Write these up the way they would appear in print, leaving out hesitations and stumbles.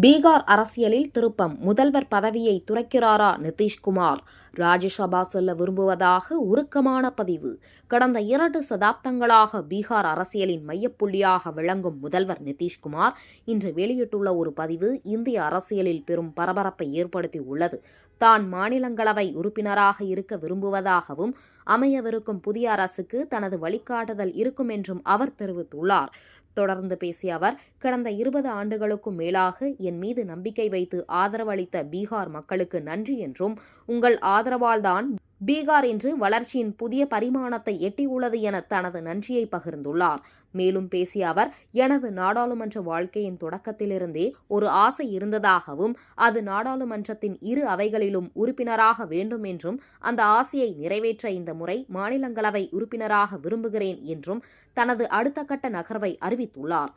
பீகார் அரசியலில் திருப்பம். முதல்வர் பதவியை துறக்கிறாரா நிதிஷ்குமார்? ராஜ்யசபா செல்ல விரும்புவதாக உருக்கமான பதிவு. கடந்த 2 சதாப்தங்களாக பீகார் அரசியலின் மையப்புள்ளியாக விளங்கும் முதல்வர் நிதிஷ்குமார் இன்று வெளியிட்டுள்ள ஒரு பதிவு இந்திய அரசியலில் பெரும் பரபரப்பை ஏற்படுத்தியுள்ளது. தான் மாநிலங்களவை உறுப்பினராக இருக்க விரும்புவதாகவும் அமையவிருக்கும் புதிய அரசுக்கு தனது வழிகாட்டுதல் இருக்கும் என்றும் அவர் தெரிவித்துள்ளார். தொடர்ந்து பேசிய அவர், கடந்த 20 ஆண்டுகளுக்கும் மேலாக என் மீது நம்பிக்கை வைத்து ஆதரவு அளித்த பீகார் மக்களுக்கு நன்றி என்றும், உங்கள் ஆதரவால்தான் பீகார் இன்று வளர்ச்சியின் புதிய பரிமாணத்தை எட்டியுள்ளது என தனது நன்றியை பகிர்ந்துள்ளார். மேலும் பேசிய அவர், எனது நாடாளுமன்ற வாழ்க்கையின் தொடக்கத்திலிருந்தே ஒரு ஆசை இருந்ததாகவும், அது நாடாளுமன்றத்தின் 2 அவைகளிலும் உறுப்பினராக வேண்டும் என்றும், அந்த ஆசையை நிறைவேற்ற இந்த முறை மாநிலங்களவை உறுப்பினராக விரும்புகிறேன் என்றும் தனது அடுத்த கட்ட நகர்வை அறிவித்துள்ளார்.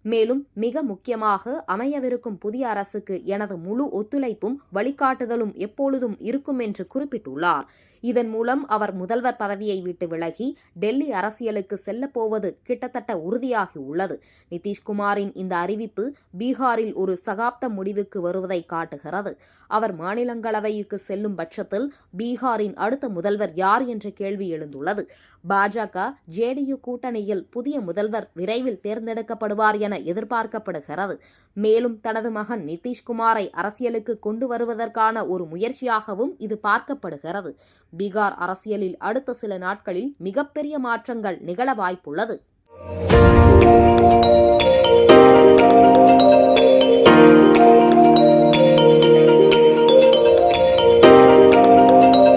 மேலும் மிக முக்கியமாக அமையவிருக்கும் புதிய அரசுக்கு எனது முழு ஒத்துழைப்பும் வழிகாட்டுதலும் எப்பொழுதும் இருக்கும் என்று குறிப்பிட்டுள்ளார். இதன் மூலம் அவர் முதல்வர் பதவியை விட்டு விலகி டெல்லி அரசியலுக்கு செல்லப்போவது கிட்டத்தட்ட உறுதியாகியுள்ளது. நிதிஷ்குமாரின் இந்த அறிவிப்பு பீகாரில் ஒரு சகாப்த முடிவுக்கு வருவதை காட்டுகிறது. அவர் மாநிலங்களவைக்கு செல்லும் பட்சத்தில் பீகாரின் அடுத்த முதல்வர் யார் என்ற கேள்வி எழுந்துள்ளது. பாஜக ஜேடியு கூட்டணியில் புதிய முதல்வர் விரைவில் தேர்ந்தெடுக்கப்படுவார் என எதிர்பார்க்கப்படுகிறது. மேலும் தனது மகன் நிதிஷ்குமாரை அரசியலுக்கு கொண்டு வருவதற்கான ஒரு முயற்சியாகவும் இது பார்க்கப்படுகிறது. பீகார் அரசியலில் அடுத்த சில நாட்களில் மிகப்பெரிய மாற்றங்கள் நிகழ வாய்ப்புள்ளது.